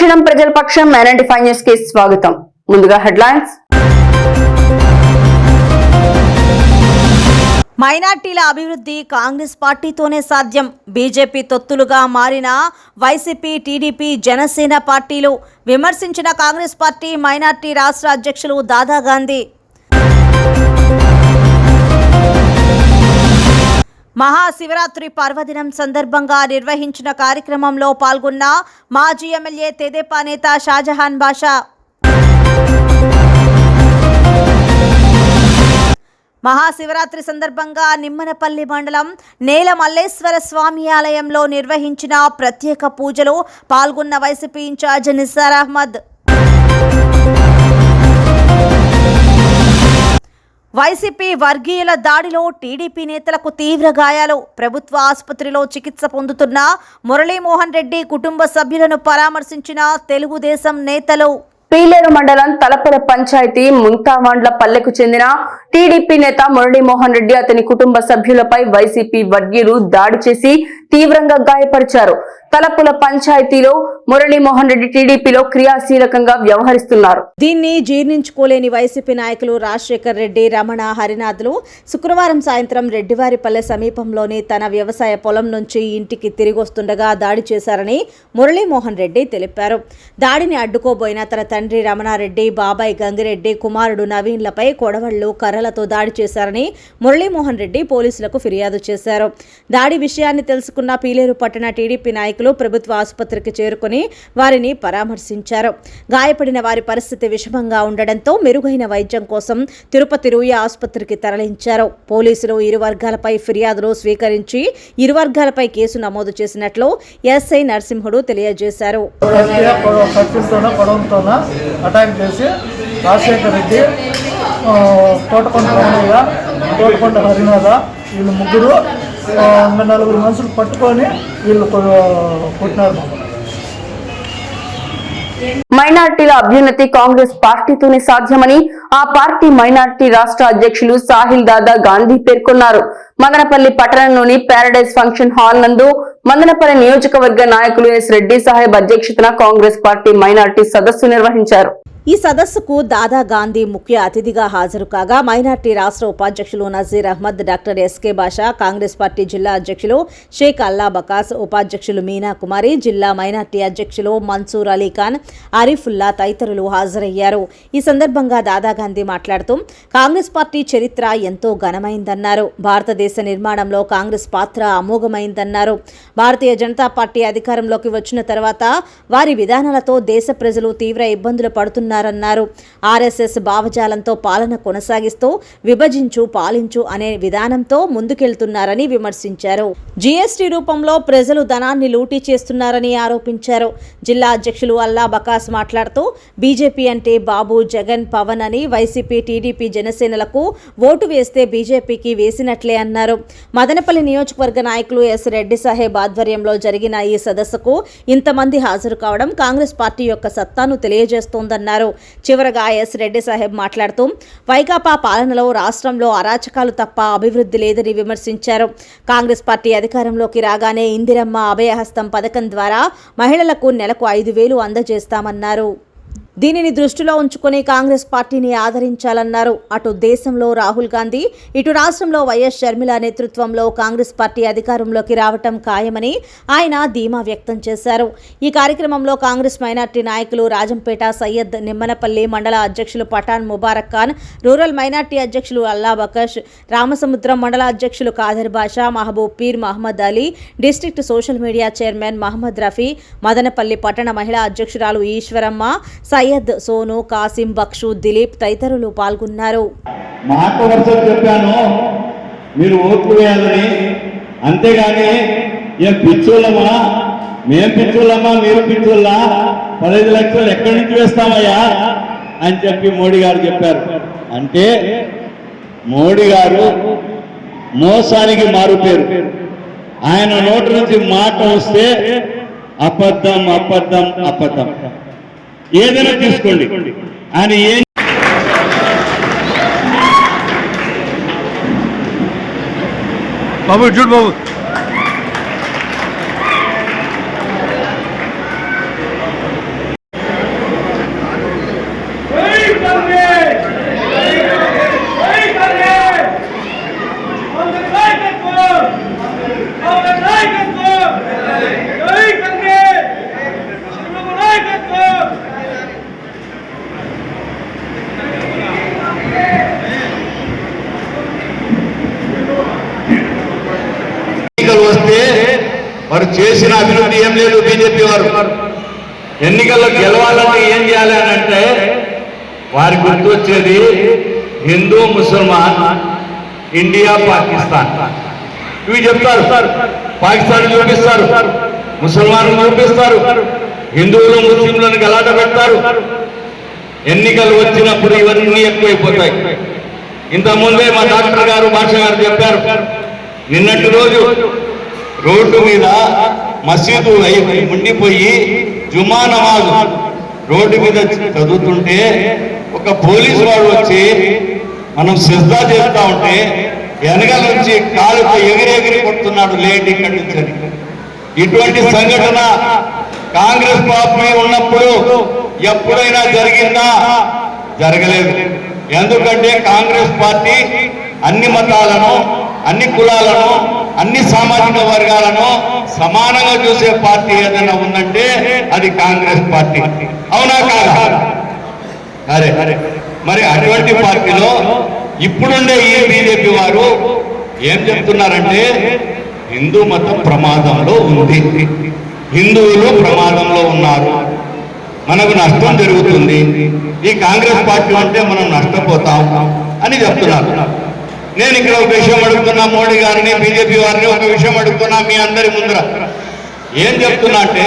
ప్రతిక్షణం ప్రజల పక్షం M95 న్యూస్ కి స్వాగతం. ముందుగా హెడ్లైన్స్. మైనార్టీల అభివృద్ధి కాంగ్రెస్ పార్టీతోనే సాధ్యం. బీజేపీ తొత్తులుగా మారిన వైసీపీ, టీడీపీ, జనసేన పార్టీలు విమర్శించిన కాంగ్రెస్ పార్టీ మైనార్టీ రాష్ట్ర అధ్యక్షులు దాదా గాంధీ. మహాశివరాత్రి పర్వదినం సందర్భంగా నిర్వహించిన కార్యక్రమంలో పాల్గొన్న మాజీ ఎమ్మెల్యే తెదేపా నేత షాజహాన్ బాషా. మహాశివరాత్రి సందర్భంగా నిమ్మనపల్లి మండలం నేల మల్లేశ్వర స్వామి ఆలయంలో నిర్వహించిన ప్రత్యేక పూజలో పాల్గొన్న వైసీపీ ఇన్ఛార్జ్ నిసార్ అహ్మద్. వైసీపీ వర్గీయుల దాడిలో టీడీపీ నేతలకు తీవ్ర గాయాలు. ప్రభుత్వ ఆసుపత్రిలో చికిత్స పొందుతున్న మురళీమోహన్ రెడ్డి కుటుంబ సభ్యులను పరామర్శించిన తెలుగుదేశం నేతలు. పీలేరు మండలం తలపల పంచాయతీ ముంతావాండ్ల పల్లెకు చెందిన టీడీపీ నేత మురళీమోహన్ రెడ్డి అతని కుటుంబ సభ్యులపై వైసీపీ వర్గీయులు దాడి చేసి తీవ్రంగా గాయపరిచారు. తలపుల పంచాయతీలో మురళీమోహన్ రెడ్డి టీడీపీలో క్రియాశీలకంగా వ్యవహరిస్తున్నారు. దీన్ని జీర్ణించుకోలేని వైసీపీ నాయకులు రాజశేఖర్ రెడ్డి, రమణ, హరినాథ్లు శుక్రవారం సాయంత్రం రెడ్డివారిపల్లె సమీపంలోని తన వ్యవసాయ పొలం నుంచి ఇంటికి తిరిగొస్తుండగా దాడి చేశారని మురళీమోహన్ రెడ్డి తెలిపారు. దాడిని అడ్డుకోబోయిన తన తండ్రి రమణారెడ్డి, బాబాయ్ గంగిరెడ్డి, కుమారుడు నవీన్లపై కొడవళ్లు, కర్రలతో దాడి చేశారని మురళీమోహన్ రెడ్డి పోలీసులకు ఫిర్యాదు చేశారు. దాడి విషయాన్ని తెలుసుకున్న పీలేరు పట్టణ టీడీపీ నాయకులు ప్రభుత్వ ఆసుపత్రికి చేరుకుని వారిని పరామర్శించారు. గాయపడిన వారి పరిస్థితి విషమంగా ఉండడంతో మెరుగైన వైద్యం కోసం తిరుపతి రూయ ఆసుపత్రికి తరలించారు. పోలీసులు ఇరు వర్గాలపై ఫిర్యాదులు స్వీకరించి ఇరు వర్గాలపై కేసు నమోదు చేసినట్లు ఎస్ఐ నరసింహుడు తెలియజేశారు. వీళ్ళు ముగ్గురు నలుగురు మనుషులు పట్టుకొని వీళ్ళు కొట్టినారు. మైనార్టీల అభ్యున్నతి కాంగ్రెస్ పార్టీతోనే సాధ్యమని ఆ పార్టీ మైనార్టీ రాష్ట్ర అధ్యక్షులు సాహిల్ దాదా గాంధీ పేర్కొన్నారు. మదనపల్లి పట్టణంలోని ప్యారడైజ్ ఫంక్షన్ హాల్ నందు మదనపల్లి నియోజకవర్గ నాయకులు ఎస్ రెడ్డి సాహెబ్ అధ్యక్షతన కాంగ్రెస్ పార్టీ మైనార్టీ సదస్సు నిర్వహించారు. ఈ సదస్సుకు దాదా గాంధీ ముఖ్య అతిథిగా హాజరు కాగా మైనార్టీ రాష్ట్ర ఉపాధ్యక్షులు నజీర్ అహ్మద్, డాక్టర్ ఎస్కే బాషా, కాంగ్రెస్ పార్టీ జిల్లా అధ్యక్షులు షేక్ అల్లా బకాస్, ఉపాధ్యక్షులు మీనా కుమారి, జిల్లా మైనార్టీ అధ్యక్షులు మన్సూర్ అలీ ఖాన్, ఆరిఫుల్లా తదితరులు హాజరయ్యారు. ఈ సందర్భంగా దాదా గాంధీ మాట్లాడుతూ కాంగ్రెస్ పార్టీ చరిత్ర ఎంతో ఘనమైందన్నారు. భారతదేశ నిర్మాణంలో కాంగ్రెస్ పాత్ర అమోఘమైందన్నారు. భారతీయ జనతా పార్టీ అధికారంలోకి వచ్చిన తర్వాత వారి విధానాలతో దేశ ప్రజలు తీవ్ర ఇబ్బందులు పడుతున్నారు. ఆర్ఎస్ఎస్ భావజాలంతో పాలన కొనసాగిస్తూ విభజించు పాలించు అనే విధానంతో ముందుకెళ్తున్నారని విమర్శించారు. జీఎస్టీ రూపంలో ప్రజలు ధనాన్ని లూటీ చేస్తున్నారని ఆరోపించారు. జిల్లా అధ్యక్షులు అల్లా బకాస్ మాట్లాడుతూ బీజేపీ అంటే బాబు, జగన్, పవన్ అని, వైసీపీ, టీడీపీ, జనసేనలకు ఓటు వేస్తే బీజేపీకి వేసినట్లే అన్నారు. మదనపల్లి నియోజకవర్గ నాయకులు ఎస్ రెడ్డి సాహెబ్ ఆధ్వర్యంలో జరిగిన ఈ సదస్సుకు ఇంతమంది హాజరు కావడం కాంగ్రెస్ పార్టీ యొక్క సత్తాను తెలియజేస్తోందన్నారు. చివరగా ఎస్ రెడ్డి సాహెబ్ మాట్లాడుతూ వైకాపా పాలనలో రాష్ట్రంలో అరాచకాలు తప్ప అభివృద్ధి లేదని విమర్శించారు. కాంగ్రెస్ పార్టీ అధికారంలోకి రాగానే ఇందిరమ్మ అభయహస్తం పథకం ద్వారా మహిళలకు నెలకు 5,000 అందజేస్తామన్నారు. దీనిని దృష్టిలో ఉంచుకుని కాంగ్రెస్ పార్టీని ఆదరించాలన్నారు. అటు దేశంలో రాహుల్ గాంధీ, ఇటు రాష్ట్రంలో వైఎస్ షర్మిల నేతృత్వంలో కాంగ్రెస్ పార్టీ అధికారంలోకి రావటం ఖాయమని ఆయన ధీమా వ్యక్తం చేశారు. ఈ కార్యక్రమంలో కాంగ్రెస్ మైనార్టీ నాయకులు రాజంపేట సయ్యద్, నిమ్మనపల్లి మండల అధ్యక్షులు పఠాన్ ముబారక్ ఖాన్, రూరల్ మైనార్టీ అధ్యక్షులు అల్లా బకష్, రామసముద్రం మండల అధ్యక్షులు Khader Basha, Mahaboob Peer, Mohammed Ali, district social media chairman Mohammed Rafi, Madanapalli పట్టణ మహిళా అధ్యక్షురాలు ఈశ్వరమ్మ, సయ్యద్, సోను, కాసిం, బక్షు, దిలీప్ తదితరులు పాల్గొన్నారు. మాట వరుస చెప్పాను మీరు ఓట్లు వేయాలని, అంతేగాని ఏం పిచ్చోళ్ళమా, మేం పిచ్చోళ్ళమా, మీరు పిచ్చోళ్ళా, 15 లక్షలు ఎక్కడి నుంచి వేస్తామయ్యా అని చెప్పి మోడీ గారు చెప్పారు. అంటే మోడీ గారు మోసానికి మారుపేరు. ఆయన నోటి నుంచి మాట వస్తే అబద్ధం అబద్ధం అబద్ధం. ఏదైనా తీసుకోండి ఆయన బాబు చూడు బాబు చేసిన అభివృద్ధి ఏం లేదు బీజేపీ వారు. ఎన్నికల్లో గెలవాలంటే ఏం చేయాలి అని అంటే వారి గుర్తు వచ్చేది హిందూ ముసల్మాన్, ఇండియా పాకిస్తాన్ ఇవి చెప్తారు. పాకిస్తాన్ చూపిస్తారు, ముసల్మాన్లు చూపిస్తారు, హిందువులు ముస్లింలను గలాట పెడతారు. ఎన్నికలు వచ్చినప్పుడు ఇవన్నీ ఎక్కువైపోతాయి. ఇంతకుముందే మా డాక్టర్ గారు, భాష గారు చెప్పారు, నిన్నటి రోజు రోడ్డు మీద మసీదు ఉండిపోయి జుమా నమాజ్ రోడ్డు మీద చదువుతుంటే ఒక పోలీసు వాడు వచ్చి మనం సిద్ధా చేస్తా ఉంటే వెనకాల నుంచి కాలుతో ఎగిరెగిరి కొడుతున్నాడు, లేట్ ఇక్కడి నుంచి అని. ఇటువంటి సంఘటన కాంగ్రెస్ పార్టీ ఉన్నప్పుడు ఎప్పుడైనా జరిగిందా? జరగలేదు. ఎందుకంటే కాంగ్రెస్ పార్టీ అన్ని మతాలను, అన్ని కులాలను, అన్ని సామాజిక వర్గాలను సమానంగా చూసే పార్టీ ఏదైనా ఉందంటే అది కాంగ్రెస్ పార్టీ. అవునా కాదా? అరే మరి అటువంటి పార్టీలో ఇప్పుడుండే ఈ బీజేపీ వారు ఏం చెప్తున్నారంటే హిందూ మతం ప్రమాదంలో ఉంది, హిందువులు ప్రమాదంలో ఉన్నారు, మనకు నష్టం జరుగుతుంది, ఈ కాంగ్రెస్ పార్టీ అంటే మనం నష్టపోతాం అని చెప్తున్నారు. నేను ఇక్కడ ఒక విషయం అడుగుతున్నా, మోడీ గారిని, బీజేపీ వారిని ఒక విషయం అడుగుతున్నా మీ అందరి ముందర. ఏం చెప్తున్నా అంటే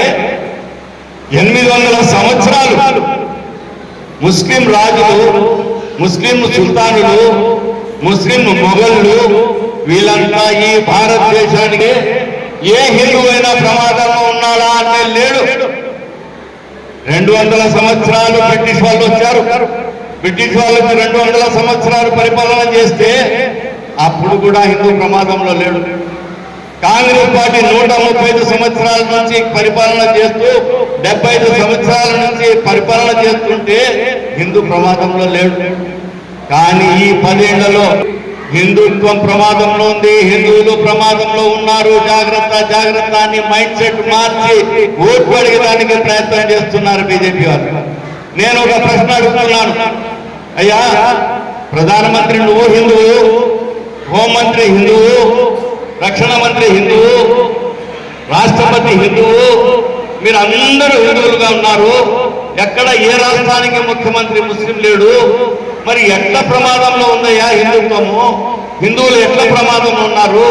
800 సంవత్సరాలు ముస్లిం రాజులు, ముస్లిం సుల్తానులు, ముస్లిం మొఘళ్ళు వీళ్ళంతా ఈ భారతదేశానికి ఏ హిందువైనా ప్రమాదంలో ఉన్నాడా అంటే లేడు. 200 సంవత్సరాలు బ్రిటిష్ వాళ్ళు వచ్చారు. బ్రిటిష్ వాళ్ళకి 200 సంవత్సరాలు పరిపాలన చేస్తే అప్పుడు కూడా హిందూ ప్రమాదంలో లేడు. కాంగ్రెస్ పార్టీ 135 సంవత్సరాల నుంచి పరిపాలన చేస్తూ 75 సంవత్సరాల నుంచి పరిపాలన చేస్తుంటే హిందూ ప్రమాదంలో లేడు. కానీ ఈ 10 ఏళ్లలో హిందుత్వం ప్రమాదంలో ఉంది, హిందువులు ప్రమాదంలో ఉన్నారు, జాగ్రత్త జాగ్రత్త అని మైండ్ సెట్ మార్చి ఓటు అడిగడానికి ప్రయత్నం చేస్తున్నారు బీజేపీ వారు. నేను ఒక ప్రశ్న అడుగుతున్నాను, అయ్యా ప్రధానమంత్రి నువ్వు హిందువు, హోంమంత్రి హిందువు, రక్షణ మంత్రి హిందువు, రాష్ట్రపతి హిందువు, మీరు అందరూ హిందువులుగా ఉన్నారు. ఎక్కడ ఏ రాష్ట్రానికి ముఖ్యమంత్రి ముస్లిం లేడు. మరి ఎట్లా ప్రమాదంలో ఉందయ్యా హిందుత్వము? హిందువులు ఎట్లా ప్రమాదంలో ఉన్నారు?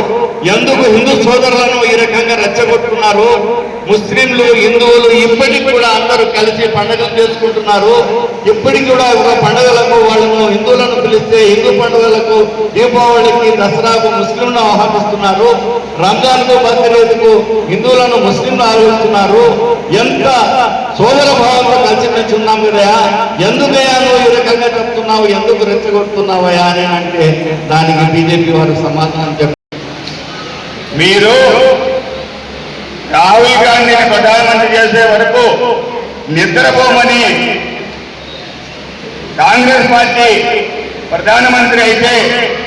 ఎందుకు హిందూ సోదరులను ఈ రకంగా రెచ్చగొట్టుకున్నారు? ముస్లింలు, హిందువులు ఇప్పటికి కూడా అందరూ కలిసి పండుగలు చేసుకుంటున్నారు. ఇప్పటికి కూడా పండుగలకు వాళ్ళను హిందువులను పిలిస్తే హిందూ పండుగలకు, దీపావళికి, దసరాకు ముస్లింలను ఆహ్వానిస్తున్నారు. రంజాన్కు, బక్రీద్కు హిందువులను ముస్లింలు ఆహ్వానిస్తున్నారు. ఎంత సోదర భావంతో కలిసి మెలిసి ఉన్నాం కదా, ఎందుకయ్యా నువ్వు ఈ రకంగా చెప్తున్నావు, ఎందుకు రెచ్చగొడుతున్నావయ్యా అని అంటే దానికి బీజేపీ వారు సమాధానం చెప్పారు. మీరు రాహుల్ గాంధీని ప్రధానమంత్రి చేసే వరకు నిద్రపోమని కాంగ్రెస్ పార్టీ ప్రధానమంత్రి అయితే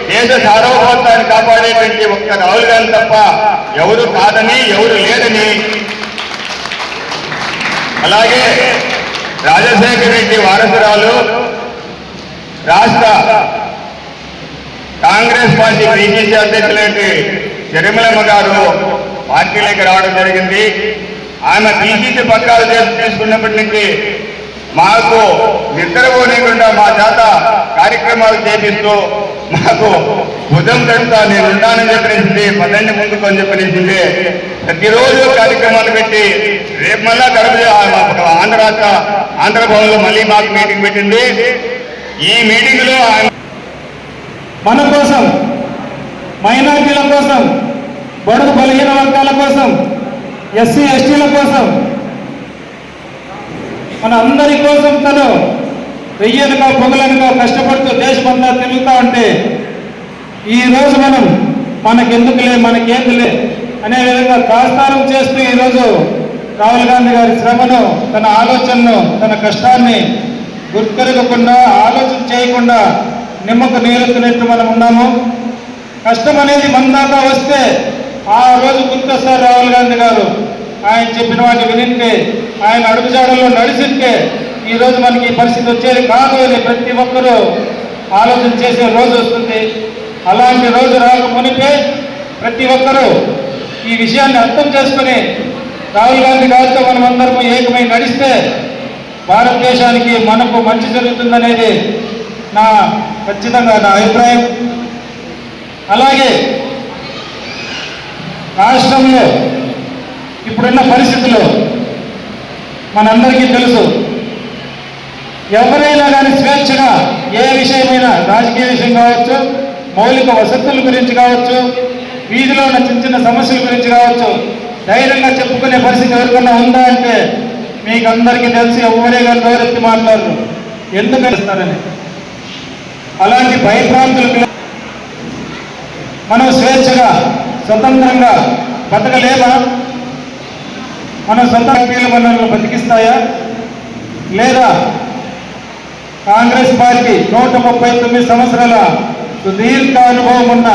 దేశ సార్వభౌమత్వాన్ని కాపాడేటువంటి ఒక్క రాహుల్ గాంధీ తప్ప ఎవరు కాదని, ఎవరు లేదని, అలాగే రాజశేఖర రెడ్డి వారసురాలు రాష్ట్ర కాంగ్రెస్ పార్టీ పిసిసి అధ్యక్షులైన షర్మిలమ్మ గారు పార్టీలోకి రావడం జరిగింది. ఆమె పిసిసి పక్కాలు తీసుకున్నప్పటి నుంచి మాకు నిద్రపోనీకుండా మా చేత కార్యక్రమాలు చేపిస్తూ మాకు భుజం తడుతా నేను ఉంటానని చెప్పేసింది, పదండి ముందుకు అని చెప్పేసింది. ప్రతిరోజు కార్యక్రమాలు పెట్టి రేపు మళ్ళా కడప ఆంధ్ర భవన్లో మళ్ళీ మాకు మీటింగ్ పెట్టింది. ఈ మీటింగ్ లో మన కోసం, మైనారిటీల కోసం, బడుగు బలహీన వర్గాల కోసం, ఎస్సీ ఎస్టీల కోసం, మన అందరి కోసం తను వెయ్యనుగా పొగలనుగా కష్టపడుతూ దేశమంతా తిరుగుతూ ఉంటే ఈరోజు మనం మనకెందుకులే, మనకేందులే అనే విధంగా ప్రస్థానం చేస్తూ ఈరోజు రాహుల్ గాంధీ గారి శ్రమను, తన ఆలోచనను, తన కష్టాన్ని గుర్తెరగకుండా, ఆలోచన చేయకుండా నిమ్మకు నీరెత్తినట్టు మనం ఉన్నాము. కష్టం అనేది మన దాకా వస్తే ఆ రోజు గుర్తొస్తారు రాహుల్ గాంధీ గారు. ఆయన చెప్పిన వాటి వినింటే, ఆయన అడుగుజాడల్లో నడిచింటే ఈరోజు మనకి ఈ పరిస్థితి వచ్చేది కాదు అని ప్రతి ఒక్కరూ ఆలోచన చేసే రోజు వస్తుంది. అలాంటి రోజు రాక మునిపే ప్రతి ఒక్కరూ ఈ విషయాన్ని అర్థం చేసుకుని రాహుల్ గాంధీ గారితో మనం అందరము ఏకమై నడిస్తే భారతదేశానికి మనకు మంచి జరుగుతుందనేది ఖచ్చితంగా నా అభిప్రాయం. అలాగే రాష్ట్రంలో ఇప్పుడున్న పరిస్థితుల్లో మనందరికీ తెలుసు, ఎవరైనా కానీ స్వేచ్ఛగా ఏ విషయమైనా, రాజకీయ విషయం కావచ్చు, మౌలిక వసతుల గురించి కావచ్చు, వీధిలో ఉన్న చిన్న చిన్న సమస్యల గురించి కావచ్చు, ధైర్యంగా చెప్పుకునే పరిస్థితి ఎవరికన్నా ఉందా అంటే మీకు అందరికీ తెలిసి ఎవరే కానీ గౌరెత్తి మాట్లాడరు, ఎందుకు ఇస్తారని. అలాంటి భయభ్రాంతులకు మనం స్వేచ్ఛగా స్వతంత్రంగా బతకలేమా? మన సొంత మనల్ని బతికిస్తాయా? లేదా కాంగ్రెస్ పార్టీ 139 సంవత్సరాల సుదీర్ఘ అనుభవం ఉన్న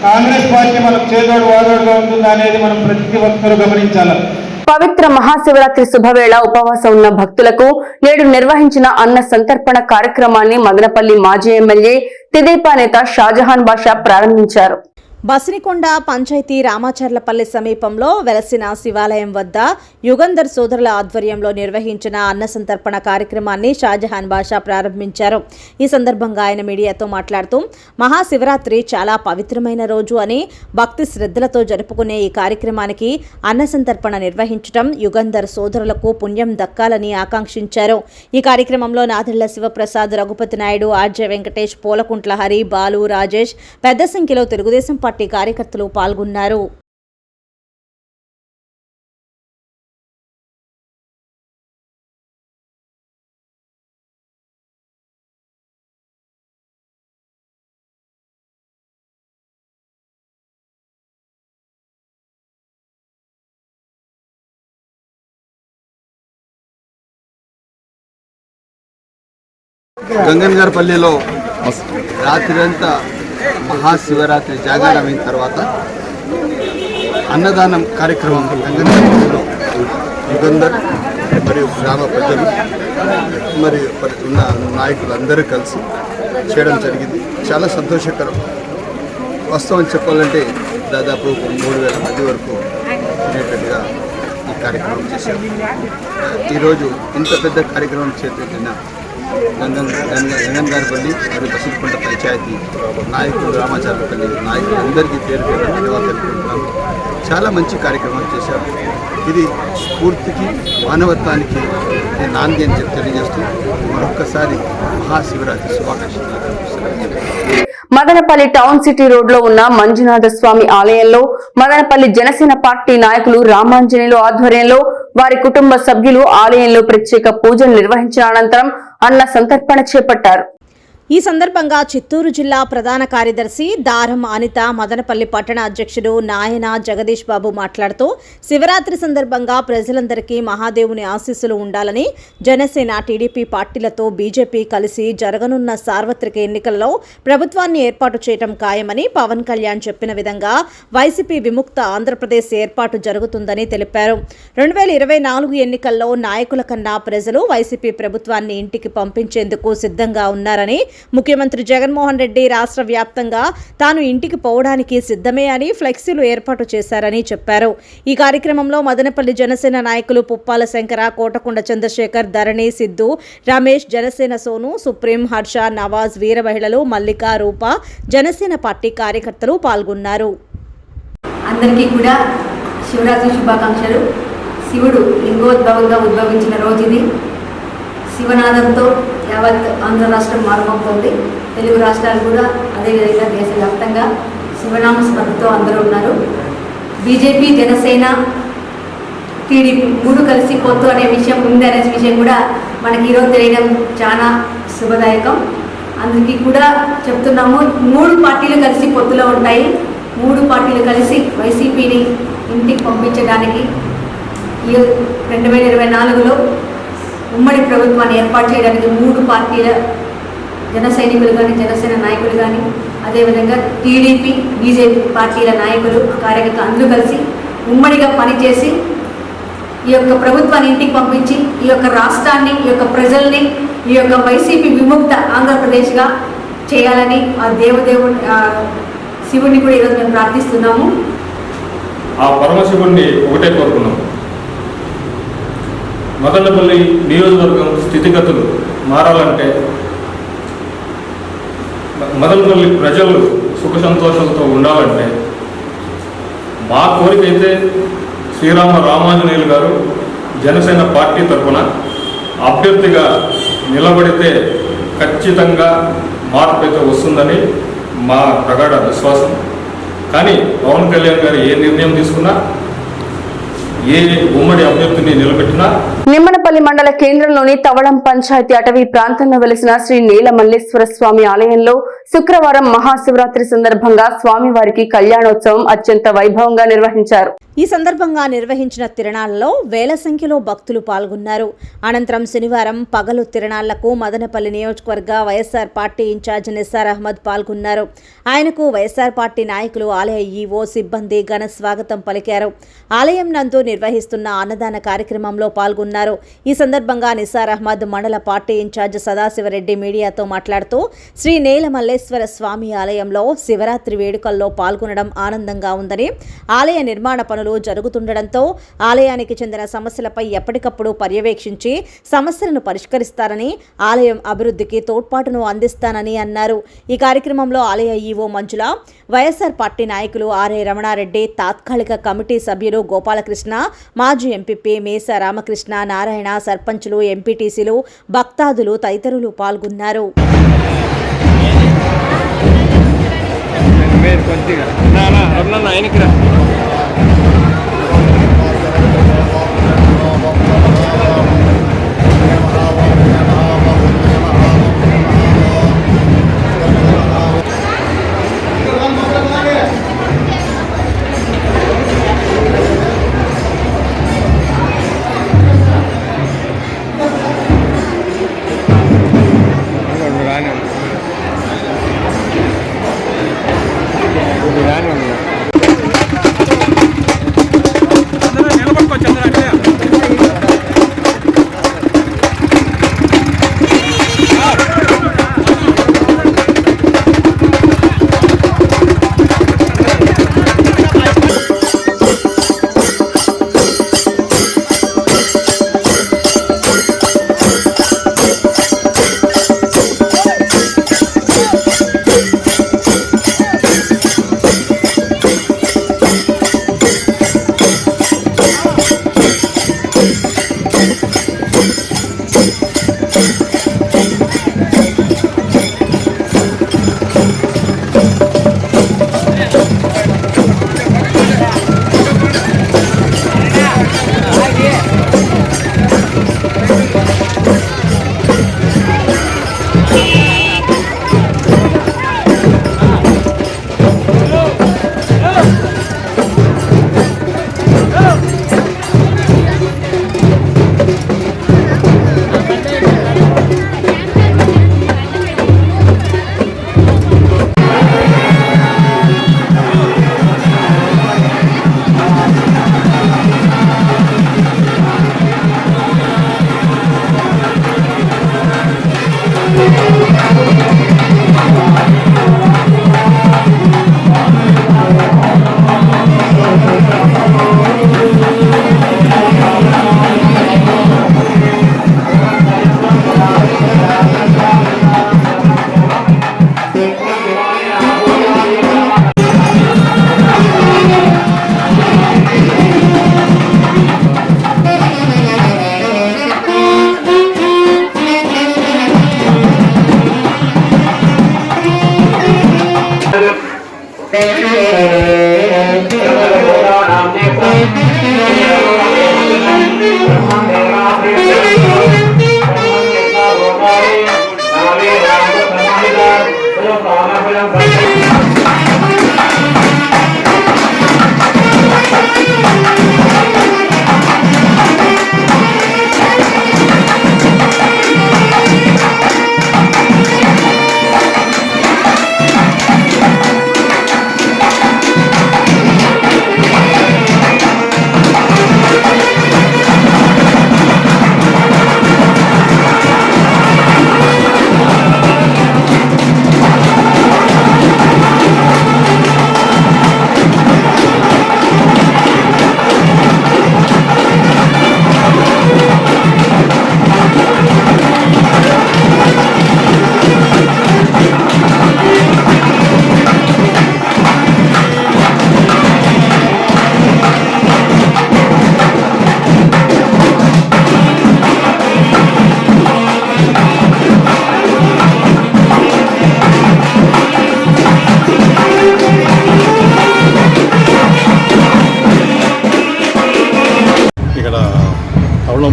కాంగ్రెస్ పార్టీ మనకు చేదోడు వాదోడుగా ఉంటుందా అనేది మనం ప్రతి ఒక్కరూ గమనించాలి. పవిత్ర మహాశివరాత్రి శుభవేళ ఉపవాసం ఉన్న భక్తులకు నేడు నిర్వహించిన అన్న సంతర్పణ కార్యక్రమాన్ని మదనపల్లి మాజీ ఎమ్మెల్యే తెదేపా నేత షాజహాన్ బాషా ప్రారంభించారు. బసినికొండ పంచాయతీ రామాచర్లపల్లి సమీపంలో వెలసిన శివాలయం వద్ద యుగంధర్ సోదరుల ఆధ్వర్యంలో నిర్వహించిన అన్న సంతర్పణ కార్యక్రమాన్ని షాజహాన్ బాషా ప్రారంభించారు. ఈ సందర్భంగా ఆయన మీడియాతో మాట్లాడుతూ మహాశివరాత్రి చాలా పవిత్రమైన రోజు అని, భక్తి శ్రద్ధలతో జరుపుకునే ఈ కార్యక్రమానికి అన్న సంతర్పణ నిర్వహించడం యుగంధర్ సోదరులకు పుణ్యం దక్కాలని ఆకాంక్షించారు. ఈ కార్యక్రమంలో నాదెళ్ల శివప్రసాద్, రఘుపతి నాయుడు, ఆర్జే వెంకటేష్, పోలకుంట్ల హరి, బాలు, రాజేష్, పెద్ద సంఖ్యలో తెలుగుదేశం పార్టీ కార్యకర్తలు పాల్గొన్నారు. గంగన్గార్పల్లిలో రాత్రంతా మహాశివరాత్రి జాగారం అయిన తర్వాత అన్నదానం కార్యక్రమం గంగన్గార్పల్లిలో యుగంధర్ మరియు గ్రామ ప్రజలు మరియు ఉన్న నాయకులు అందరూ కలిసి చేయడం జరిగింది. చాలా సంతోషకరం. వాస్తవం చెప్పాలంటే దాదాపు 3000 మంది వరకు ఉండేటట్టుగా ఈ కార్యక్రమం చేశారు. ఈరోజు ఇంత పెద్ద కార్యక్రమం చేపట్టిన గంగన్గార్పల్లి మరియు బసినికొండ పంచాయతీ నాయకులు, రామాచర్లపల్లి నాయకులు అందరికీ పేరు పేరు ధన్యవాదాలు తెలుపుకుంటున్నాను. చాలా మంచి కార్యక్రమాలు చేశారు. ఇది స్ఫూర్తికి, మానవత్వానికి నాంది అని చెప్పి తెలియజేస్తూ మరొక్కసారి మహాశివరాత్రి శుభాకాంక్షలు. మదనపల్లి టౌన్ సిటీ రోడ్ లో ఉన్న మంజునాథ స్వామి ఆలయంలో మదనపల్లి జనసేన పార్టీ నాయకులు రామాంజనేయులు ఆధ్వర్యంలో వారి కుటుంబ సభ్యులు ఆలయంలో ప్రత్యేక పూజలు నిర్వహించిన అనంతరం అన్న సంతర్పణ చేపట్టారు. ఈ సందర్భంగా చిత్తూరు జిల్లా ప్రధాన కార్యదర్శి దారం అనిత, మదనపల్లి పట్టణ అధ్యక్షుడు నాయన జగదీష్ బాబు మాట్లాడుతూ శివరాత్రి సందర్భంగా ప్రజలందరికీ మహాదేవుని ఆశీస్సులు ఉండాలని, జనసేన, టీడీపీ పార్టీలతో బీజేపీ కలిసి జరగనున్న సార్వత్రిక ఎన్నికల్లో ప్రభుత్వాన్ని ఏర్పాటు చేయడం ఖాయమని పవన్ కళ్యాణ్ చెప్పిన విధంగా వైసీపీ విముక్త ఆంధ్రప్రదేశ్ ఏర్పాటు జరుగుతుందని తెలిపారు. 2024 ఎన్నికల్లో నాయకుల కన్నా ప్రజలు వైసీపీ ప్రభుత్వాన్ని ఇంటికి పంపించేందుకు సిద్ధంగా ఉన్నారని, ముఖ్యమంత్రి జగన్మోహన్ రెడ్డి రాష్ట్ర వ్యాప్తంగా తాను ఇంటికి పోవడానికి సిద్ధమే అని ఫ్లెక్సీలు ఏర్పాటు చేశారని చెప్పారు. ఈ కార్యక్రమంలో మదనపల్లి జనసేన నాయకులు పుప్పాల శంకర, కోటకొండ చంద్రశేఖర్, ధరణి, సిద్ధు, రమేష్, జనసేన సోను, సుప్రీం, హర్ష, నవాజ్, వీర మహిళలు, మల్లిక, రూప, జనసేన పార్టీ కార్యకర్తలు పాల్గొన్నారు. అందరికీ కూడా శివరాత్రి శుభాకాంక్షలు. శివుడు లింగోద్భవంగా ఉద్భవించిన రోజు ఇది. శివనాదంతో యావత్ ఆంధ్ర రాష్ట్రం మారుమవుతోంది. తెలుగు రాష్ట్రాలు కూడా అదేవిధంగా దేశవ్యాప్తంగా శివనామ స్మరణతో అందరూ ఉన్నారు. బీజేపీ, జనసేన, టీడీపీ 3 కలిసి పొత్తు అనే విషయం ఉంది అనే విషయం కూడా మనకి ఈరోజు తెలియడం చాలా శుభదాయకం. అందరికీ కూడా చెప్తున్నాము, 3 పార్టీలు కలిసి పొత్తులో ఉంటాయి. 3 పార్టీలు కలిసి వైసీపీని ఇంటికి పంపించడానికి 2024లో ఉమ్మడి ప్రభుత్వాన్ని ఏర్పాటు చేయడానికి 3 పార్టీల జన సైనికులు కానీ, జనసేన నాయకులు కానీ, అదేవిధంగా టీడీపీ, బీజేపీ పార్టీల నాయకులు, కార్యకర్తలు అందరూ కలిసి ఉమ్మడిగా పనిచేసి ఈ యొక్క ప్రభుత్వాన్ని ఇంటికి పంపించి ఈ యొక్క రాష్ట్రాన్ని, ఈ యొక్క ప్రజల్ని, ఈ యొక్క వైసీపీ విముక్త ఆంధ్రప్రదేశ్గా చేయాలని ఆ దేవదేవుని శివుడిని కూడా ఈరోజు మేము ప్రార్థిస్తున్నాము. ఆ పరమశివుణ్ణి ఒకటే కోరుకున్నాం. మదనపల్లి నియోజకవర్గం స్థితిగతులు మారాలంటే, మదనపల్లి ప్రజలు సుఖ సంతోషాలతో ఉండాలంటే మా కోరిక అయితే రామాంజనేయులు గారు జనసేన పార్టీ తరఫున అభ్యర్థిగా నిలబడితే ఖచ్చితంగా మార్పు అయితే వస్తుందని మా ప్రగాఢ విశ్వాసం. కానీ పవన్ కళ్యాణ్ గారు ఏ నిర్ణయం తీసుకున్నా, ఏ ఉమ్మడి అభ్యర్థిని నిలబెట్టినా. నిమ్మనపల్లి మండల కేంద్రంలోని తవడం పంచాయతీ అటవీ ప్రాంతంలో వెలిసిన శ్రీ నీలమల్లేశ్వర స్వామి ఆలయంలో శుక్రవారం మహాశివరాత్రి సందర్భంగా స్వామివారికి కళ్యాణోత్సవం అత్యంత వైభవంగా నిర్వహించారు. ఈ సందర్భంగా నిర్వహించిన తిరణాలలో వేల సంఖ్యలో భక్తులు పాల్గొన్నారు. అనంతరం శనివారం పగలు తిరణాలకు మదనపల్లి నియోజకవర్గ వైఎస్ఆర్ పార్టీ ఇన్ఛార్జ్ నిసార్ అహ్మద్ పాల్గొన్నారు. ఆయనకు వైఎస్ఆర్ పార్టీ నాయకులు, ఆలయ ఈవో, సిబ్బంది ఘన స్వాగతం పలికారు. ఆలయం నందు నిర్వహిస్తున్న అన్నదాన కార్యక్రమంలో పాల్గొన్నారు. ఈ సందర్భంగా నిసార్ అహ్మద్ మండల పార్టీ ఇన్ఛార్జ్ సదాశివరెడ్డి మీడియాతో మాట్లాడుతూ శ్రీ నీలమల్లేశ్వర స్వామి ఆలయంలో శివరాత్రి వేడుకల్లో పాల్గొనడం ఆనందంగా ఉందని, ఆలయ నిర్మాణ పనులు జరుగుతుండటంతో ఆలయానికి చెందిన సమస్యలపై ఎప్పటికప్పుడు పర్యవేక్షించి సమస్యలను పరిష్కరిస్తారని, ఆలయం అభివృద్ధికి తోడ్పాటును అందిస్తానని అన్నారు. ఈ కార్యక్రమంలో ఆలయ ఈవో మంజుల, వైఎస్ఆర్ పార్టీ నాయకులు ఆర్ఏ రమణారెడ్డి, తాత్కాలిక కమిటీ సభ్యులు గోపాలకృష్ణ, మాజీ ఎంపీపీ మేస రామకృష్ణ, నారాయణ, సర్పంచులు, ఎంపీటీసీలు, భక్తాదులు తదితరులు పాల్గొన్నారు.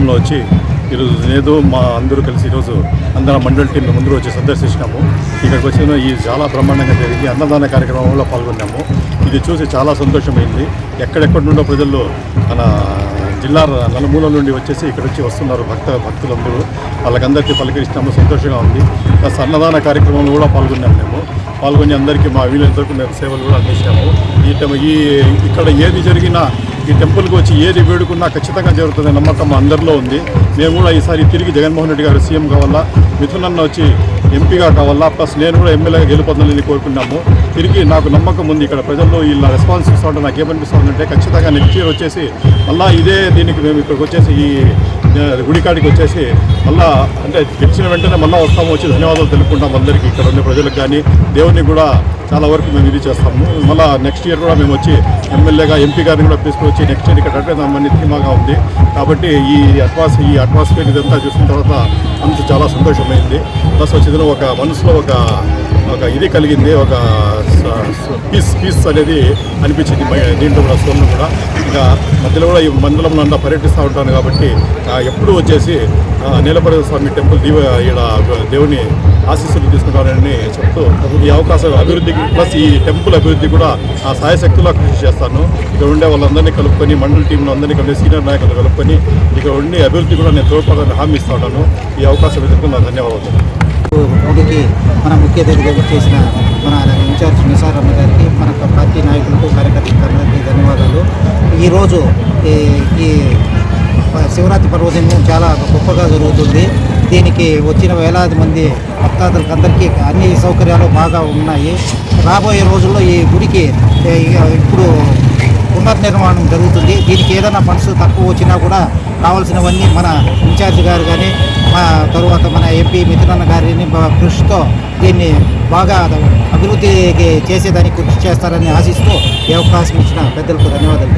సమయంలో వచ్చి ఈరోజు ఏదో మా అందరూ కలిసి ఈరోజు అందరం మండలి టీంలో ముందు వచ్చి సందర్శించినాము. ఇక్కడికి వచ్చిన ఈ చాలా బ్రహ్మాండంగా జరిగింది. అన్నదాన కార్యక్రమంలో పాల్గొన్నాము. ఇది చూసి చాలా సంతోషమైంది. ఎక్కడెక్కడి నుండో ప్రజలు మన జిల్లా నలుమూల నుండి వచ్చేసి ఇక్కడ వచ్చి వస్తున్నారు భక్తులందరూ. వాళ్ళకందరికీ పలకరిస్తాము. సంతోషంగా ఉంది. ప్లస్ అన్నదాన కార్యక్రమంలో కూడా పాల్గొన్నాము. మేము పాల్గొని అందరికీ మా వీళ్ళందరికీ మేము సేవలు కూడా అందించాము. ఇక్కడ ఏది జరిగినా ఈ టెంపుల్కి వచ్చి ఏది వేడుకున్నా ఖచ్చితంగా జరుగుతుంది నమ్మకం అందరిలో ఉంది. మేము కూడా ఈసారి తిరిగి జగన్మోహన్ రెడ్డి గారు సీఎం కావాలా, మిథునన్న వచ్చి ఎంపీగా కావాలా, ప్లస్ నేను కూడా ఎమ్మెల్యేగా గెలుపొందాలని కోరుకున్నాము. తిరిగి నాకు నమ్మకం ఉంది. ఇక్కడ ప్రజల్లో ఇలా రెస్పాన్స్ ఇస్తుంటే నాకు ఏమనిపిస్తుందంటే ఖచ్చితంగా నెక్స్ట్ ఇయర్ వచ్చేసి మళ్ళీ ఇదే దీనికి మేము ఇక్కడికి వచ్చేసి ఈ గుడికాడికి వచ్చేసి మళ్ళీ అంటే గెలిచిన వెంటనే మళ్ళీ వస్తాము, వచ్చి ధన్యవాదాలు తెలుపుకుంటాం అందరికీ, ఇక్కడ ఉండే ప్రజలకు కానీ దేవుడిని కూడా చాలా వరకు మేము ఇది చేస్తాము. మళ్ళీ నెక్స్ట్ ఇయర్ కూడా మేము వచ్చి ఎమ్మెల్యేగా ఎంపీ గారిని కూడా తీసుకొచ్చి నెక్స్ట్ ఇయర్ ఇక్కడ అడ్డేద్దామని ధీమాగా ఉంది. కాబట్టి ఈ అట్మాస్ఫియర్ ఇదంతా చూసిన తర్వాత అంత చాలా సంతోషమైంది. ప్లస్ వచ్చేది ఒక మనసులో ఒక ఇది కలిగింది, ఒక పీస్ అనేది అనిపించింది దీంట్లో కూడా స్కూల్లో కూడా. ఇంకా మధ్యలో కూడా ఈ మండలంలో అంతా పర్యటిస్తూ ఉంటాను కాబట్టి ఎప్పుడూ వచ్చేసి నీలపర్వత స్వామి టెంపుల్ దేవుని ఆశీస్సులు తీసుకుంటానని చెప్తూ ఈ అవకాశం అభివృద్ధికి ప్లస్ ఈ టెంపుల్ అభివృద్ధి కూడా ఆ సాయశక్తులా కృషి చేస్తాను. ఇక్కడ ఉండే వాళ్ళందరినీ కలుపుకొని మండలి టీంలో అందరినీ కలిపి సీనియర్ నాయకులు కలుపుకొని ఇక్కడ ఉండే అభివృద్ధి కూడా నేను తోడ్పడాలని హామీ ఇస్తూ ఉంటాను. ఈ అవకాశం ఎదుర్కొని నాకు ధన్యవాదాలు. గుడికి మన ముఖ్య అతిథిగా చేసిన మన ఇన్ఛార్జ్ నిసారమ్మ గారికి, మన పార్టీ నాయకులకు, కార్యకర్తలందరికీ ధన్యవాదాలు. ఈరోజు ఈ శివరాత్రి పర్వదినం చాలా గొప్పగా జరుగుతుంది. దీనికి వచ్చిన వేలాది మంది భక్తాదులకు అందరికీ అన్ని సౌకర్యాలు బాగా ఉన్నాయి. రాబోయే రోజుల్లో ఈ గుడికి ఇప్పుడు పునర్నిర్మాణం జరుగుతుంది. దీనికి ఏదైనా ఫండ్స్ తక్కువ వచ్చినా కూడా కావాల్సినవన్నీ మన ఇన్ఛార్జ్ గారు కానీ మా తరువాత మన ఎంపీ మిథునన్న గారిని కృషితో దీన్ని బాగా అభివృద్ధికి చేసేదానికి కృషి చేస్తారని ఆశిస్తూ ఈ అవకాశం ఇచ్చిన పెద్దలకు ధన్యవాదాలు.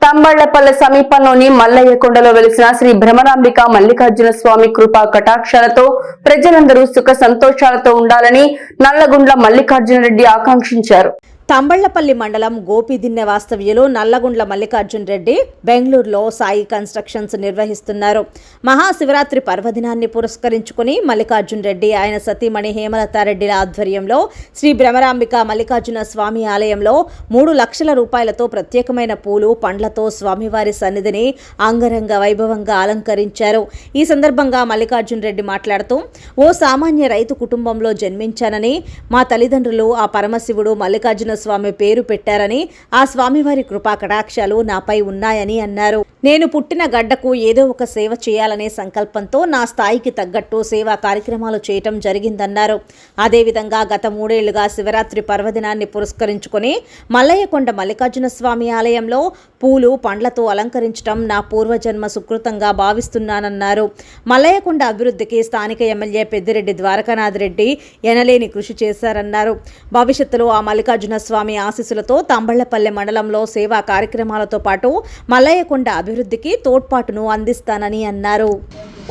తంబళ్లపల్లె సమీపంలోని మల్లయ్యకొండలో వెలిసిన శ్రీ భ్రమరాంబిక మల్లికార్జున స్వామి కృపా కటాక్షాలతో ప్రజలందరూ సుఖ సంతోషాలతో ఉండాలని నల్లగుండ్ల మల్లికార్జున రెడ్డి ఆకాంక్షించారు. తంబళ్లపల్లి మండలం గోపిదిన్నె వాస్తవ్యులు నల్లగుండ్ల మల్లికార్జున రెడ్డి బెంగళూరులో సాయి కన్స్ట్రక్షన్స్ నిర్వహిస్తున్నారు. మహాశివరాత్రి పర్వదినాన్ని పురస్కరించుకుని మల్లికార్జున రెడ్డి ఆయన సతీమణి హేమలతారెడ్డిల ఆధ్వర్యంలో శ్రీ భ్రమరాంబిక మల్లికార్జున స్వామి ఆలయంలో 3 లక్షల రూపాయలతో ప్రత్యేకమైన పూలు పండ్లతో స్వామివారి సన్నిధిని అంగరంగ వైభవంగా అలంకరించారు. ఈ సందర్భంగా మల్లికార్జున రెడ్డి మాట్లాడుతూ, ఓ సామాన్య రైతు కుటుంబంలో జన్మించానని, మా తల్లిదండ్రులు ఆ పరమశివుడు మల్లికార్జున స్వామి పేరు పెట్టారని, ఆ స్వామివారి కృపా కటాక్షాలు నాపై ఉన్నాయని అన్నారు. నేను పుట్టిన గడ్డకు ఏదో ఒక సేవ చేయాలనే సంకల్పంతో నా స్థాయికి తగ్గట్టు సేవా కార్యక్రమాలు చేయటం జరిగిందన్నారు. అదేవిధంగా గత 3 ఏళ్లుగా శివరాత్రి పర్వదినాన్ని పురస్కరించుకుని మల్లయ్యకొండ మల్లికార్జున స్వామి ఆలయంలో పూలు పండ్లతో అలంకరించడం నా పూర్వజన్మ సుకృతంగా భావిస్తున్నానన్నారు. మల్లయ్యకొండ అభివృద్ధికి స్థానిక ఎమ్మెల్యే పెద్దిరెడ్డి ద్వారకానాథ్ రెడ్డి ఎనలేని కృషి చేశారన్నారు. భవిష్యత్తులో ఆ మల్లికార్జున స్వామి ఆశీస్సులతో తంబళ్లపల్లె మండలంలో సేవా కార్యక్రమాలతో పాటు మల్లయ్యకొండ అభివృద్ధికి తోడ్పాటును అందిస్తానని అన్నారు.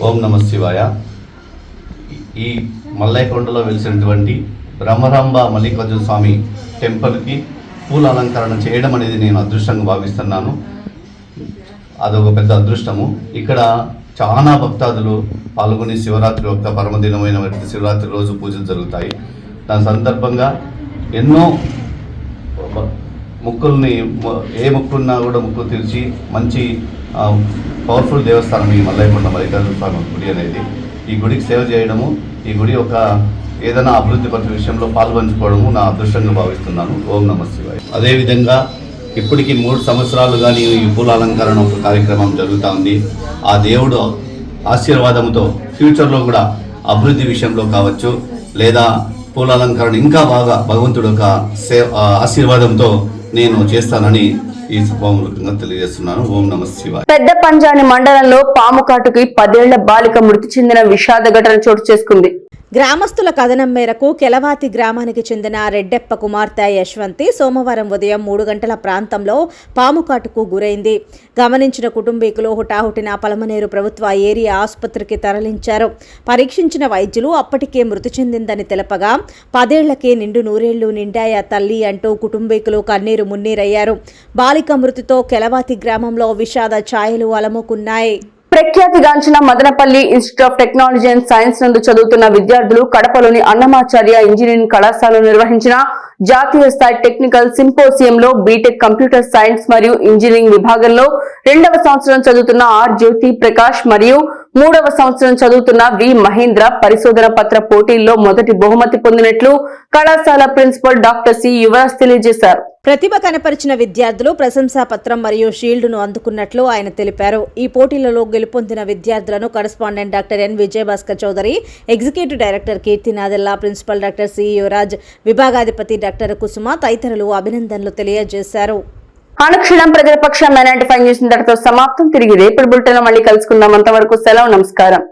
ఓం నమ శివాయ. ఈ మల్లయ్యకొండలో వెలిసినటువంటి బ్రహ్మరాంబ మల్లికార్జున స్వామి టెంపుల్కి పూల అలంకరణ చేయడం అనేది నేను అదృష్టంగా భావిస్తున్నాను. అదొక పెద్ద అదృష్టము. ఇక్కడ చాలా భక్తాదులు పాల్గొని శివరాత్రి యొక్క పరమదినమైన శివరాత్రి రోజు పూజలు జరుగుతాయి. దాని సందర్భంగా ఎన్నో ముక్కుల్ని ఏ ముక్కున్నా కూడా ముక్కు తీర్చి మంచి పవర్ఫుల్ దేవస్థానం ఈ మల్లయ్యకొండ మల్లికార్జున స్వామి గుడి అనేది. ఈ గుడికి సేవ చేయడము, ఈ గుడి యొక్క ఏదైనా అభివృద్ధి పరచే విషయంలో పాల్పంచుకోవడము నా అదృష్టంగా భావిస్తున్నాను. ఓం నమ శివాయ. అదేవిధంగా ఇప్పటికీ 3 సంవత్సరాలు కానీ ఈ పూల అలంకరణ ఒక కార్యక్రమం జరుగుతూ ఉంది. ఆ దేవుడు ఆశీర్వాదంతో ఫ్యూచర్లో కూడా అభివృద్ధి విషయంలో కావచ్చు, లేదా పూల అలంకరణ ఇంకా బాగా భగవంతుడు ఒక ఆశీర్వాదంతో నేను చేస్తానని ఈ సభాముఖంగా తెలియజేస్తున్నాను. ఓం నమ శివాయ. పెద్ద పంజాని మండలంలో పాము కాటుకి 10 ఏళ్ల బాలిక మృతి చెందిన విషాద ఘటన చోటు చేసుకుంది. గ్రామస్తుల కథనం మేరకు కెలవాతి గ్రామానికి చెందిన రెడ్డెప్ప కుమార్తె యశ్వంతి సోమవారం ఉదయం 3 గంటల ప్రాంతంలో పాముకాటుకు గురైంది. గమనించిన కుటుంబీకులు హుటాహుటిన పలమనేరు ప్రభుత్వ ఏరియా ఆసుపత్రికి తరలించారు. పరీక్షించిన వైద్యులు అప్పటికే మృతి చెందిందని తెలపగా 10 ఏళ్లకే నిండు 100 ఏళ్లు నిండాయ తల్లి అంటూ కుటుంబీకులు కన్నీరు మున్నీరయ్యారు. బాలిక మృతితో కెలవాతి గ్రామంలో విషాద ఛాయలు అలముకున్నాయి. ప్రఖ్యాతిగాంచిన Madanapalli institute of technology and science నందు చదువుతున్న విద్యార్థులు కడపలోని అన్నమాచార్య ఇంజనీరింగ్ కళాశాలలో నిర్వహించిన జాతీయ స్థాయి టెక్నికల్ సింపోసియంలో బీటెక్ కంప్యూటర్ సైన్స్ మరియు ఇంజనీరింగ్ విభాగంలో 2వ సంవత్సరం చదువుతున్న ఆర్ జ్యోతి ప్రకాష్ మరియు 3వ సంవత్సరం చదువుతున్న వి మహేంద్ర పరిశోధన పత్ర పోటీల్లో మొదటి బహుమతి పొందినట్లు కళాశాల ప్రిన్సిపల్ డాక్టర్ సి యువరాజ్ తెలియజేశారు. ప్రతిభ కనపరిచిన విద్యార్థులు ప్రశంసా పత్రం మరియు షీల్డ్ను అందుకున్నట్లు ఆయన తెలిపారు. ఈ పోటీలలో గెలుపొందిన విద్యార్థులను correspondent doctor N Vijayabhaskar Chowdary, executive director Keerthi Nadella, principal doctor C Yuvaraj, విభాగాధిపతి డాక్టర్ కుసుమ తదితరులు అభినందనలు తెలియజేశారు. అనుక్షణం ప్రజల పక్షం 95 న్యూస్ ఇంతటితో సమాప్తం. తిరిగి రేపటి బులెటిన్లో మళ్ళీ కలుసుకుందాం. అంతవరకు సెలవు, నమస్కారం.